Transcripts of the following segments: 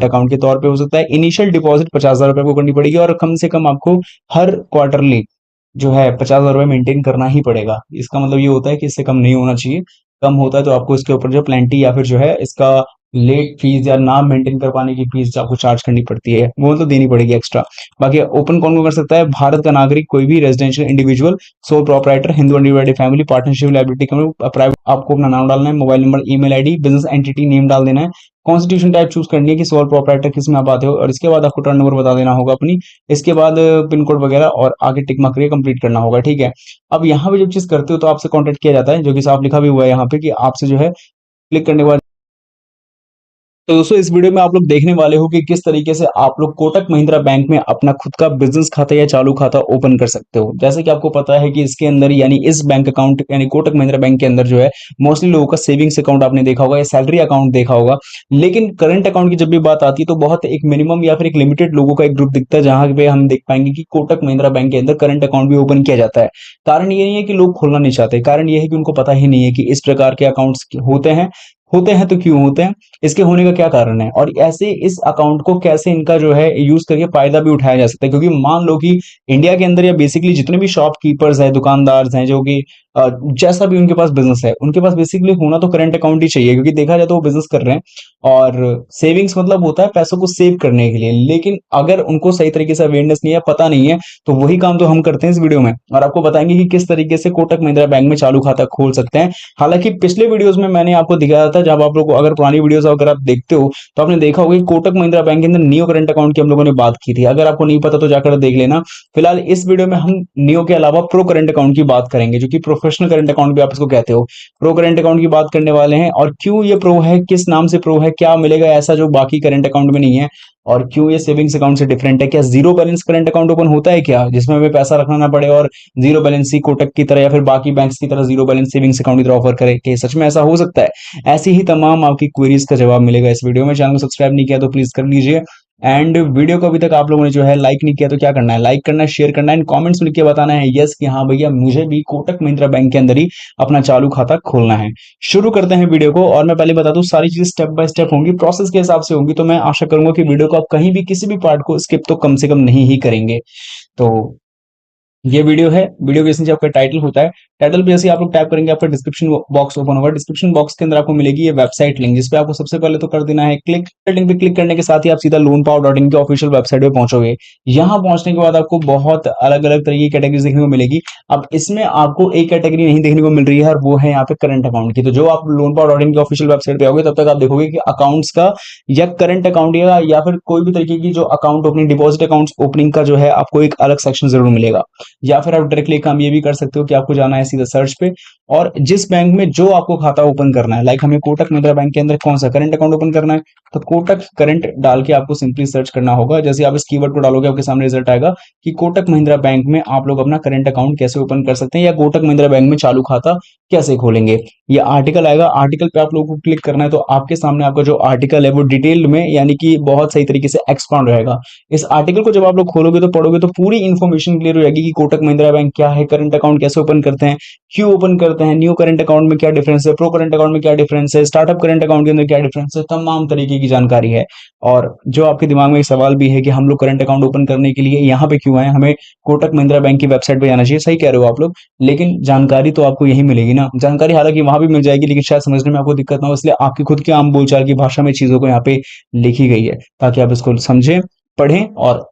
Demat account के तौर पे हो सकता है। इनिशियल डिपॉजिट 50,000 रुपए को करनी पड़ेगी और कम से कम आपको हर क्वार्टरली जो है 50,000 रुपए मेंटेन करना ही पड़ेगा। इसका मतलब ये होता है कि इससे कम नहीं होना चाहिए। कम होता है तो आपको इसके ऊपर जो प्लेंटी या फिर जो है इसका लेट फीस या ना मेंटेन कर पाने की फीस आपको चार्ज करनी पड़ती है, वो तो देनी पड़ेगी एक्स्ट्रा। बाकी ओपन कौन कौन कर सकता है? भारत का नागरिक, कोई भी residential individual, sole proprietor, Hindu undivided family, partnership, liability company, private. आपको अपना नाम डालना है, mobile number, email ID, business entity name डाल देना है, कॉन्स्टिट्यूशन टाइप चूज करनी है कि सोल प्रोप्राइटर किस में आप आते हो, और इसके बाद आपको टर्न नंबर बता देना होगा अपनी। इसके बाद पिन कोड वगैरह और आगे टिक मार्क करके कंप्लीट करना होगा, ठीक है। अब यहाँ पे जब चीज करते हो तो आपसे कॉन्टेक्ट किया जाता है, जो कि साफ लिखा भी हुआ है यहाँ पे कि आपसे जो है क्लिक करने के बाद। तो दोस्तों इस वीडियो में आप लोग देखने वाले हो कि किस तरीके से आप लोग कोटक महिंद्रा बैंक में अपना खुद का बिजनेस खाता या चालू खाता ओपन कर सकते हो। जैसे कि आपको पता है कि इसके अंदर यानी इस बैंक अकाउंट यानी कोटक महिंद्रा बैंक के अंदर जो है मोस्टली लोगों का सेविंग्स अकाउंट आपने देखा होगा या सैलरी अकाउंट देखा होगा। लेकिन करंट अकाउंट की जब भी बात आती है तो बहुत एक मिनिमम या फिर एक लिमिटेड लोगों का एक ग्रुप दिखता है जहां पे हम देख पाएंगे कि कोटक महिंद्रा बैंक के अंदर करंट अकाउंट भी ओपन किया जाता है। कारण ये नहीं है कि लोग खोलना नहीं चाहते, कारण ये है कि उनको पता ही नहीं है कि इस प्रकार के अकाउंट्स होते हैं तो क्यों होते हैं, इसके होने का क्या कारण है, और ऐसे इस अकाउंट को कैसे इनका जो है यूज करके फायदा भी उठाया जा सकता है। क्योंकि मान लो कि इंडिया के अंदर या बेसिकली जितने भी शॉपकीपर्स हैं, दुकानदार हैं, जो कि जैसा भी उनके पास बिजनेस है, उनके पास बेसिकली होना तो करंट अकाउंट ही चाहिए। क्योंकि देखा जाए तो वो बिजनेस कर रहे हैं और सेविंग्स मतलब होता है पैसों को सेव करने के लिए। लेकिन अगर उनको सही तरीके से अवेयरनेस नहीं है, पता नहीं है, तो वही काम तो हम करते हैं इस वीडियो में, और आपको बताएंगे कि किस तरीके से कोटक महिंद्रा बैंक में चालू खाता खोल सकते हैं। हालांकि पिछले वीडियोस में मैंने आपको दिखाया था, जब आप लोग अगर पुरानी वीडियोस अगर आप देखते हो तो आपने देखा होगा कि कोटक महिंद्रा बैंक के अंदर नियो करंट अकाउंट की हम लोगों ने बात की थी। अगर आपको नहीं पता तो जाकर देख लेना। फिलहाल इस वीडियो में हम नियो के अलावा प्रो करंट अकाउंट की बात करेंगे, जो कि प्रोफेशनल करंट अकाउंट भी आप इसको कहते हो। प्रो करंट अकाउंट की बात करने वाले हैं, और क्यों ये प्रो है, किस नाम से प्रो है, क्या मिलेगा ऐसा जो बाकी करंट अकाउंट में नहीं है, और क्यों ये सेविंग्स अकाउंट से डिफरेंट है। क्या zero balance current account open होता है क्या, जिसमें हमें पैसा रखना ना पड़े, और जीरो बैलेंस ही कोटक की तरह या फिर बाकी बैंक्स की तरह जीरो बैलेंस सेविंग्स अकाउंट की तरह ऑफर करे, कि सच में ऐसा हो सकता है? ऐसी ही तमाम आपकी क्वेरीज का जवाब मिलेगा इस वीडियो में। चैनल को सब्सक्राइब नहीं किया तो प्लीज कर लीजिए, एंड वीडियो को अभी तक आप लोगों ने जो है लाइक नहीं किया तो क्या करना है, लाइक करना है, शेयर करना है, एंड कमेंट्स में लिख के बताना है यस कि हाँ भैया मुझे भी कोटक महिंद्रा बैंक के अंदर ही अपना चालू खाता खोलना है। शुरू करते हैं वीडियो को। और मैं पहले बता दूं, सारी चीजें स्टेप बाय स्टेप होंगी, प्रोसेस के हिसाब से होंगी, तो मैं आशा करूंगा कि वीडियो को आप कहीं भी किसी भी पार्ट को स्किप तो कम से कम नहीं ही करेंगे। तो ये वीडियो है, वीडियो के नीचे आपका टाइटल होता है, टाइटल पे जैसे आप लोग टैप करेंगे आपका डिस्क्रिप्शन बॉक्स ओपन होगा। डिस्क्रिप्शन बॉक्स के अंदर आपको मिलेगी ये वेबसाइट लिंक, जिस पे आपको सबसे पहले तो कर देना है क्लिक। लिंक पे क्लिक करने के साथ ही आप सीधा loanpower.in के ऑफिशियल वेबसाइट पे पहुंचोगे। यहाँ पहुंचने के बाद आपको बहुत अलग अलग तरह की कैटेगरीज देखने को मिलेगी। अब इसमें आपको एक कैटेगरी नहीं देखने को मिल रही है, और वो है यहाँ पे करंट अकाउंट की। तो जो आप loanpower.in के ऑफिशियल वेबसाइट पे आओगे तब तक आप देखोगे कि अकाउंट्स का या करंट अकाउंट या फिर कोई भी तरीके की जो account opening, deposit account opening का जो है आपको एक अलग सेक्शन जरूर मिलेगा। या फिर आप डायरेक्टली काम ये भी कर सकते हो कि आपको जाना है सीधा सर्च पे, और जिस बैंक में जो आपको खाता ओपन करना है, लाइक हमें कोटक महिंद्रा बैंक के अंदर कौन सा करंट अकाउंट ओपन करना है, तो कोटक करंट डाल के आपको सिंपली सर्च करना होगा। जैसे आप इस कीवर्ड को डालोगे आपके सामने रिजल्ट आएगा कि कोटक महिंद्रा बैंक में आप लोग अपना करंट अकाउंट कैसे ओपन कर सकते हैं, या कोटक महिंद्रा बैंक में चालू खाता कैसे खोलेंगे। ये आर्टिकल आएगा, आर्टिकल पे आप लोगों को क्लिक करना है, तो आपके सामने आपका जो आर्टिकल है वो डिटेल में यानी कि बहुत सही तरीके से एक्सपांड रहेगा। इस आर्टिकल को जब आप लोग खोलोगे तो पढ़ोगे तो पूरी इंफॉर्मेशन क्लियर हो जाएगी कि कोटक महिंद्रा बैंक क्या है, करंट अकाउंट कैसे ओपन करते हैं, क्यों ओपन करते हैं, न्यू करंट अकाउंट में क्या डिफरेंस है, प्रो करंट अकाउंट में क्या डिफरेंस है, स्टार्टअप करंट अकाउंट के अंदर क्या डिफरेंस है, तमाम तरीके की जानकारी है। और जो आपके दिमाग में एक सवाल भी है कि हम लोग करंट अकाउंट ओपन करने के लिए यहाँ पे क्यों आए, हमें कोटक महिंद्रा बैंक की वेबसाइट पे जाना चाहिए, सही कह रहे हो आप लोग। लेकिन जानकारी तो आपको यही मिलेगी ना, जानकारी हालांकि वहां भी मिल जाएगी, लेकिन शायद समझने में आपको दिक्कत ना हो, इसलिए आपकी खुद की आम बोलचाल की भाषा में चीजों को यहाँ पे लिखी गई है, ताकि आप इसको समझें, पढ़ें। और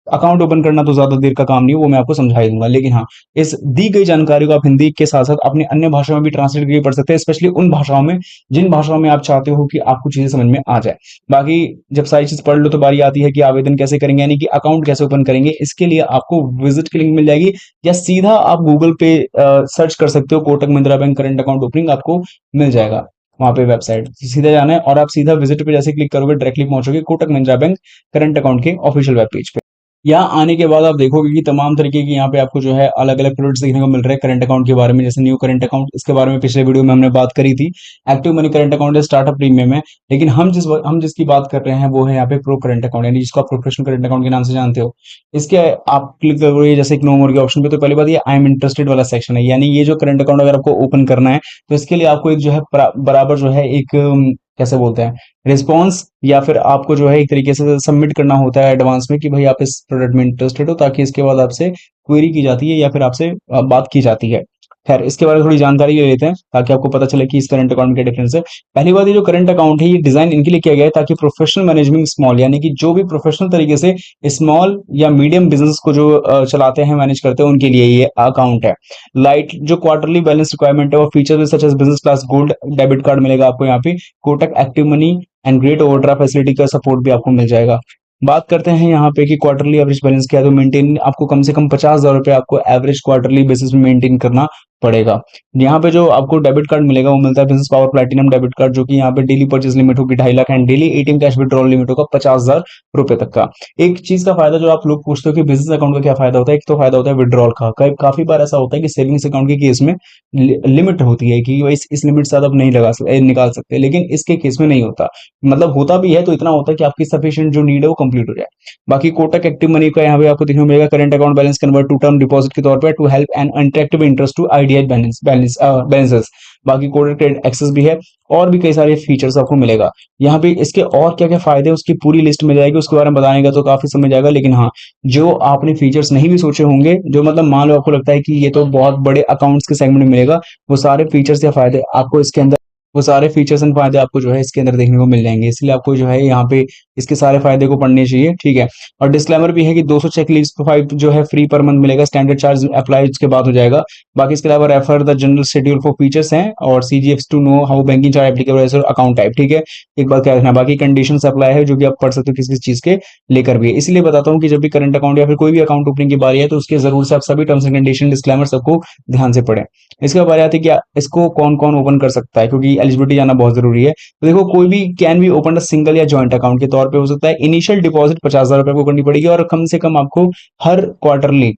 अकाउंट ओपन करना तो ज्यादा देर का काम नहीं है, वो मैं आपको समझा ही दूंगा। लेकिन हाँ, इस दी गई जानकारी को आप हिंदी के साथ साथ अपने अन्य भाषा में भी ट्रांसलेट करके पढ़ सकते हैं, स्पेशली उन भाषाओं में जिन भाषाओं में आप चाहते हो कि आपको चीजें समझ में आ जाए। बाकी जब सारी चीज पढ़ लो तो बारी आती है कि आवेदन कैसे करेंगे, यानी कि अकाउंट कैसे ओपन करेंगे। इसके लिए आपको विजिट की लिंक मिल जाएगी, या सीधा आप गूगल पे सर्च कर सकते हो Kotak Mahindra bank current account opening, आपको मिल जाएगा वहां पे वेबसाइट। सीधा जाना है और आप सीधा विजिट पे जैसे क्लिक करोगे डायरेक्टली पहुंचोगे Kotak Mahindra bank current account के ऑफिशियल वेब पेज पे। यहाँ आने के बाद आप देखोगे कि तमाम तरीके की यहाँ पे आपको जो है अलग अलग प्रोडक्ट्स देखने को मिल रहे हैं करंट अकाउंट के बारे में। जैसे न्यू करंट अकाउंट, इसके बारे में पिछले वीडियो में हमने बात करी थी। एक्टिव मनी करंट अकाउंट है, स्टार्टअप प्रीमियम है। लेकिन हम जिसकी बात कर रहे हैं वो है यहाँ पे प्रो करंट अकाउंट, यानी जिसको आप प्रोफेशनल करंट अकाउंट के नाम से जानते हो। इसके आप क्लिक करोगे जैसे नो मोर के ऑप्शन पे, तो पहली बात ये आई एम इंटरेस्टेड वाला सेक्शन है, यानी ये जो करंट अकाउंट अगर आपको ओपन करना है तो इसके लिए आपको एक जो है बराबर जो है एक कैसे बोलते हैं, रिस्पॉन्स, या फिर आपको जो है एक तरीके से सबमिट करना होता है एडवांस में कि भाई आप इस प्रोडक्ट में इंटरेस्टेड हो, ताकि इसके बाद आपसे क्वेरी की जाती है या फिर आपसे बात की जाती है। खैर, इसके बारे में थोड़ी जानकारी ले लेते हैं ताकि आपको पता चले कि इस करंट अकाउंट में क्या डिफरेंस है। पहली बात, ये जो करंट अकाउंट है ये डिजाइन इनके लिए किया गया है ताकि प्रोफेशनल मैनेजमेंट स्मॉल, यानी कि जो भी प्रोफेशनल तरीके से स्मॉल या मीडियम बिजनेस को जो चलाते हैं, मैनेज करते हैं, उनके लिए ये अकाउंट है। लाइट जो क्वार्टरली बैलेंस रिक्वायरमेंट है, वो feature such as business class gold debit card मिलेगा आपको यहाँ पे, Kotak active money and great overdraft facility का सपोर्ट भी आपको मिल जाएगा। बात करते हैं यहाँ पे कि क्वार्टरली एवरेज बैलेंस क्या है, तो मेंटेन आपको कम से कम 50,000 रुपये आपको एवरेज क्वार्टरली बेसिस में मेंटेन करना पड़ेगा। यहाँ पे जो आपको डेबिट कार्ड मिलेगा वो मिलता है business power platinum debit card, जो कि यहाँ पे डेली परचेज लिमिट होगी 2.5 lakh and daily ATM cash withdrawal limit होगा 50,000 रुपए तक का। एक चीज का फायदा जो आप लोग पूछते हो कि बिजनेस अकाउंट का क्या फायदा होता है, एक तो फायदा होता है विड्रॉल का। काफी बार ऐसा होता है कि सेविंग्स अकाउंट के केस में लिमिट होती है कि भाई इस लिमिट से आप नहीं निकाल सकते, लेकिन इसके केस में नहीं होता। मतलब होता भी है तो इतना होता है कि आपकी सफिशिएंट जो नीड है वो कंप्लीट हो जाए। बाकी कोटक एक्टिव मनी का यहाँ पे आपको देखने को मिलेगा current account balance convert to term deposit के तौर पे to help and attractive interest to IDI balances. बाकी कोटक ट्रेड एक्सेस भी है, और भी कई सारे फीचर्स आपको मिलेगा यहाँ पे। इसके और क्या क्या फायदे हैं उसकी पूरी लिस्ट मिल जाएगी, उसके बारे में बताने का तो काफी समय जाएगा, लेकिन हाँ, जो आपने फीचर्स नहीं भी सोचे होंगे, जो मतलब मान लो आपको लगता है कि ये तो बहुत बड़े अकाउंट्स के सेगमेंट में मिलेगा, वो सारे फीचर्स या फायदे आपको इसके अंदर, वो सारे फीचर्स एंड फायदे आपको जो है इसके अंदर देखने को मिल जाएंगे। इसलिए आपको जो है यहाँ पे इसके सारे फायदे को पढ़ने चाहिए, ठीक है। और डिस्क्लेमर भी है कि 200 चेकलिस्ट जो है फ्री पर मंथ मिलेगा, स्टैंडर्ड चार्ज अप्लाई उसके बाद हो जाएगा। बाकी इसके अलावा refer the general schedule for features हैं, और CGF to know how banking charge applicable as account type, ठीक है। एक बात क्या रखना, बाकी कंडीशन अप्लाई है जो कि आप पढ़ सकते हो किसी किसी चीज के लेकर भी। इसलिए बताता हूँ कि जब भी करंट अकाउंट या फिर कोई भी अकाउंट ओपनिंग की बारी है तो उसके जरूर से आप सभी टर्म्स एंड कंडीशन डिस्क्लेमर सबको ध्यान से पढ़ें। इसके बारे आती है कि इसको कौन कौन ओपन कर सकता है, क्योंकि एलिजिबिलिटी जाना बहुत जरूरी है। तो देखो, कोई भी कैन भी ओपन सिंगल या जॉइंट अकाउंट के तौर पे हो सकता है। इनिशियल डिपॉजिट 50,000 रुपए को करनी पड़ेगी, और कम से कम आपको हर क्वार्टरली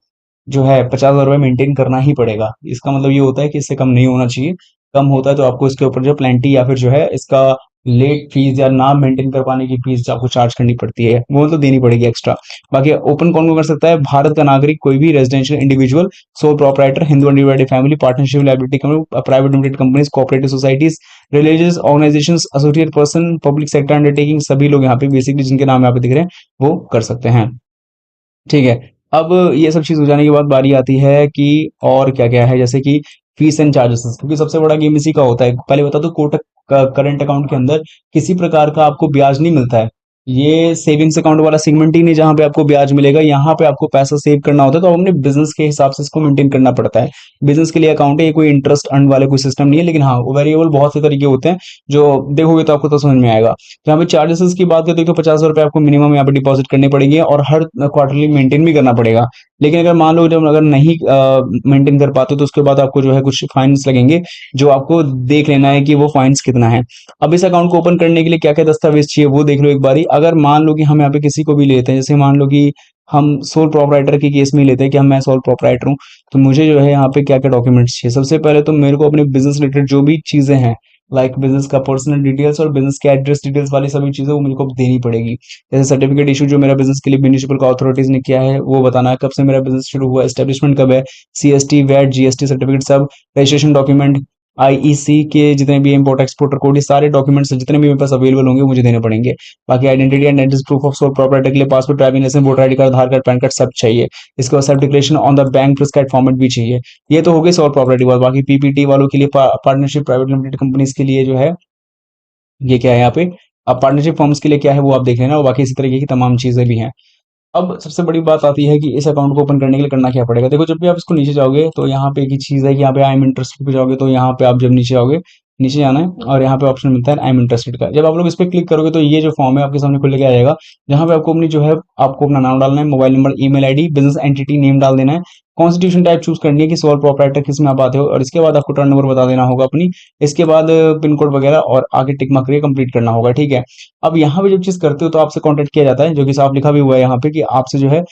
जो है 50,000 रुपए मेंटेन करना ही पड़ेगा। इसका मतलब ये होता है कि इससे कम नहीं होना चाहिए। कम होता है तो आपको इसके ऊपर जो प्लेंटी या फिर जो है इसका लेट फीस या ना मेंटेन कर पाने की फीस आपको चार्ज करनी पड़ती है, वो तो देनी पड़ेगी एक्स्ट्रा। बाकी ओपन कौन कौन कर सकता है, भारत का नागरिक, कोई भी residential individual, sole proprietor, Hindu undivided family, partnership liability company, private limited companies, cooperative societies, religious organisations, associate person, public sector undertaking, सभी लोग यहाँ पे बेसिकली जिनके नाम यहाँ पे दिख रहे हैं वो कर सकते हैं, ठीक है। अब ये सब चीज हो जाने के बाद बारी आती है कि और क्या क्या है, जैसे कि फीस एंड चार्जेस, क्योंकि सबसे बड़ा गेम इसी का होता है। पहले बता दो, कोटक करंट अकाउंट के अंदर किसी प्रकार का आपको ब्याज नहीं मिलता है। ये सेविंग्स अकाउंट वाला सेगमेंट ही नहीं जहां पे आपको ब्याज मिलेगा। यहाँ पे आपको पैसा सेव करना होता है, तो अपने बिजनेस के हिसाब से इसको मेंटेन करना पड़ता है। बिजनेस के लिए अकाउंट है, ये कोई इंटरेस्ट अर्न वाले कोई सिस्टम नहीं है, लेकिन हाँ, वेरिएबल बहुत से तरीके होते हैं, जो देखोगे तो आपको तो समझ में आएगा। यहाँ पे चार्जेस की बात करते हैं तो 50,000 रुपये आपको मिनिमम यहाँ पे डिपॉजिट करने पड़ेंगे, और हर क्वार्टरली मेंटेन भी करना पड़ेगा। लेकिन अगर मान लो जब अगर नहीं मेंटेन कर पाते तो उसके बाद आपको जो है कुछ फाइन्स लगेंगे, जो आपको देख लेना है कि वो फाइन्स कितना है। अब इस अकाउंट को ओपन करने के लिए क्या क्या दस्तावेज चाहिए वो देख लो एक बारी। अगर मान लो कि हम यहाँ पे किसी को भी लेते हैं, जैसे मान लो कि हम सोल प्रोपराइटर के केस में ही लेते हैं कि मैं सोल प्रोपराइटर हूँ, तो मुझे जो है यहाँ पे क्या क्या डॉक्यूमेंट्स चाहिए। सबसे पहले तो मेरे को अपने बिजनेस रिलेटेड जो भी चीजें हैं, लाइक बिजनेस का पर्सनल डिटेल्स और बिजनेस के एड्रेस डिटेल्स वाली सभी चीजें वो मेरे को देनी पड़ेगी। जैसे सर्टिफिकेट इशू जो मेरा बिजनेस के लिए म्यूनिसिपल का अथॉरिटीज ने किया है वो बताना है, कब से मेरा बिजनेस शुरू हुआ, एस्टेब्लिशमेंट कब है, सीएसटी, वैट, जीएसटी सर्टिफिकेट सब, रजिस्ट्रेशन डॉक्यूमेंट, आईईसी के जितने भी इम्पोर्ट एक्सपोर्टर कोड, ये सारे डॉक्यूमेंट्स जितने भी मेरे पास अवेलेबल होंगे वो मुझे देने पड़ेंगे। बाकी identity and address proof of sole property के लिए passport, driving licence, voter ID card, Aadhaar card, PAN card सब चाहिए। इसके बाद self declaration on the bank prescribed format भी चाहिए। ये तो हो गई सोल प्रॉपर्टी बात। बाकी पीपीटी वालों के लिए, पार्टनरशिप प्राइवेट लिमिटेड कंपनीज के लिए जो है ये क्या है यहाँ पे, अब पार्टनरशिप फॉर्म्स के लिए क्या है वो आप देख लेना, और बाकी इसी तरीके की तमाम चीजें भी हैं। अब सबसे बड़ी बात आती है कि इस अकाउंट को ओपन करने के लिए करना क्या पड़ेगा। देखो, जब भी आप इसको नीचे जाओगे तो यहाँ पे एक ही चीज है कि यहाँ पे आई एम इंटरेस्टेड पे जाओगे, तो यहाँ पे आप जब नीचे आओगे, नीचे जाना है और यहाँ पे ऑप्शन मिलता है आई एम इंटरेस्टेड का। जब आप लोग इस पर क्लिक करोगे तो ये जो फॉर्म है आपके सामने खुल के आ जाएगा, जहाँ पे आपको अपनी जो है आपको अपना नाम डालना है, mobile number, email ID, business entity name डाल देना है, कॉन्स्टिट्यूशन टाइप चूज करनी है कि सोल प्रोपराइटर किस में आप आते हो, और इसके बाद आपको टर्न नंबर बता देना होगा अपनी। इसके बाद पिन कोड वगैरह और आगे टिक मार्क करके कंप्लीट करना होगा, ठीक है। अब यहाँ पे जब चीज करते हो तो आपसे कॉन्टेक्ट किया जाता है, जो कि साफ लिखा भी हुआ है यहाँ पे कि आपसे जो है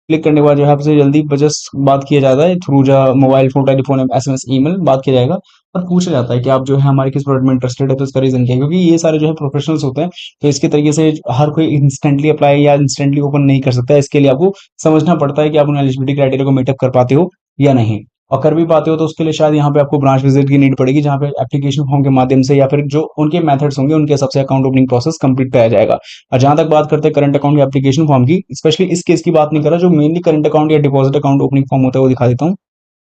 क्लिक करने के बाद जो है आपसे जल्दी जस्ट बात किया जाता है through mobile phone, telephone, SMS, email बात किया जाएगा, और पूछा जाता है कि आप जो है हमारे किस प्रोडक्ट में इंटरेस्टेड है, तो इसका रीजन क्या है। क्योंकि ये सारे जो है प्रोफेशनल्स होते हैं, तो इसके तरीके से हर कोई इंस्टेंटली अप्लाई या इंस्टेंटली ओपन नहीं कर सकता है। इसके लिए आपको समझना पड़ता है कि आप उन एलिजिबिलिटी क्राइटेरिया को मीटअप कर पाते हो या नहीं। और कर भी पाते हो तो उसके लिए शायद यहाँ पे आपको ब्रांच विजिट की नीड पड़ेगी, जहाँ पे एप्लीकेशन फॉर्म के माध्यम से या फिर जो उनके मेथड्स होंगे उनके हिसाब से अकाउंट ओपनिंग प्रोसेस कंप्लीट कराया जाएगा। और जहां तक बात करते हैं करंट अकाउंट या एप्लीकेशन फॉर्म की, स्पेशली इस केस की बात नहीं कर रहा, जो मेनली करंट अकाउंट या डिपॉजिट अकाउंट ओपनिंग फॉर्म होता है वो दिखा देता हूँ।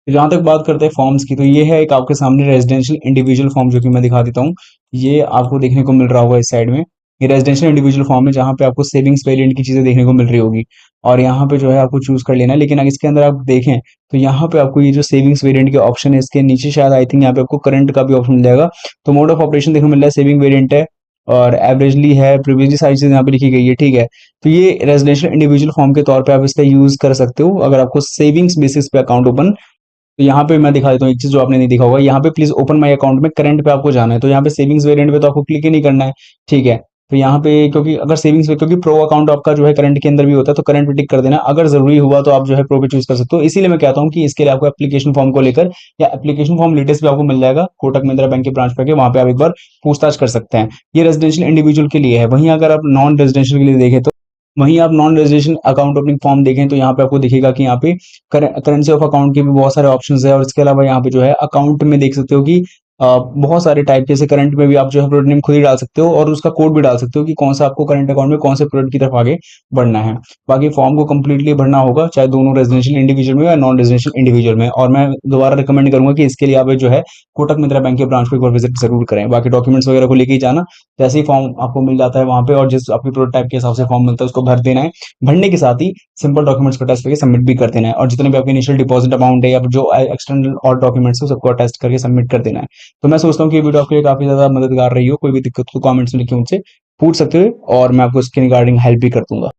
जहां तक बात करते हैं फॉर्म्स की, तो ये है एक आपके सामने रेजिडेंशियल इंडिविजुअल फॉर्म, जो कि मैं दिखा देता हूँ। ये आपको देखने को मिल रहा होगा इस साइड में। ये रेजिडेंशियल इंडिविजुअल फॉर्म है, जहाँ पे आपको सेविंग्स वेरिएंट की चीजें देखने को मिल रही होगी, और यहाँ पे जो है आपको चूज कर लेना है। लेकिन अगर इसके अंदर आप देखें तो यहाँ पे आपको ये जो सेविंग्स वेरिएंट के ऑप्शन है, इसके नीचे शायद आई थिंक यहाँ पे आपको करंट का भी ऑप्शन मिल जाएगा। तो मोड ऑफ ऑपरेशन देखने को मिल रहा है सेविंग वेरिएंट है, और एवरेजली है, प्रीवियसली सारी चीजें यहाँ पे लिखी गई है, ठीक है। तो ये रेजिडेंशियल इंडिविजुअल फॉर्म के तौर पे आप इसका यूज कर सकते हो अगर आपको सेविंग्स बेसिस पे अकाउंट ओपन। तो यहाँ पे मैं दिखा देता हूँ एक चीज जो आपने नहीं देखा होगा, यहाँ पे प्लीज ओपन माय अकाउंट में करंट पे आपको जाना है। तो यहाँ पे सेविंग्स वेरिएंट पे तो आपको क्लिक ही नहीं करना है, ठीक है। तो यहाँ पे क्योंकि अगर सेविंग्स पे, क्योंकि प्रो अकाउंट आपका जो है करंट के अंदर भी होता है, तो करंट पे टिक कर देना। अगर जरूरी हुआ तो आप जो है प्रो पे चूज कर सकते हो। इसीलिए मैं कहता हूँ कि इसके लिए आपको एप्लीकेशन फॉर्म को लेकर, या एप्लीकेशन फॉर्म लेटेस्ट भी आपको मिल जाएगा कोटक महिंद्रा बैंक के ब्रांच पे, वहां पे आप एक बार पूछताछ कर सकते हैं। ये रेजिडेंशियल इंडिविजुअल के लिए है। वहीं अगर आप नॉन रेजिडेंशियल के लिए देखें तो, वहीं आप non residential account opening form देखें तो यहाँ पे आपको दिखेगा कि यहाँ पे करेंसी ऑफ अकाउंट के भी बहुत सारे ऑप्शंस है। और इसके अलावा यहाँ पे जो है अकाउंट में देख सकते हो कि बहुत सारे टाइप, जैसे करंट में भी आप जो है प्रोडक्ट नेम खुद ही डाल सकते हो, और उसका कोड भी डाल सकते हो कि कौन सा आपको करंट अकाउंट में कौन से प्रोडक्ट की तरफ आगे बढ़ना है। बाकी फॉर्म को कंप्लीटली भरना होगा, चाहे दोनों रेजिडेंशियल इंडिविजुअल में या नॉन रेजिडेंशियल इंडिविजुअल में। और मैं दोबारा रिकमेंड करूंगा कि इसके लिए आप जो है कोटक महिंद्रा बैंक के ब्रांच पे एक बार विजिट जरूर करें। बाकी डॉक्यूमेंट्स वगैरह को लेके ही जाना, जैसे ही फॉर्म आपको मिल जाता है वहां पे, और जिस आपकी प्रोडक्ट टाइप के हिसाब से फॉर्म मिलता है उसको भर देना है। भरने के साथ ही सिंपल डॉक्यूमेंट्स को अटैच करके सबमिट भी कर देना है, और जितने भी आपके इनिशियल डिपॉजिट अमाउंट है या जो एक्सटर्नल और डॉक्यूमेंट्स है सबको अटैच करके सबमिट कर देना है। तो मैं सोचता हूँ कि ये वीडियो आपके लिए काफी ज्यादा मददगार रही हो। कोई भी दिक्कत हो तो कमेंट्स में लिखे मुझसे पूछ सकते हो, और मैं आपको इसके रिगार्डिंग हेल्प भी कर दूंगा।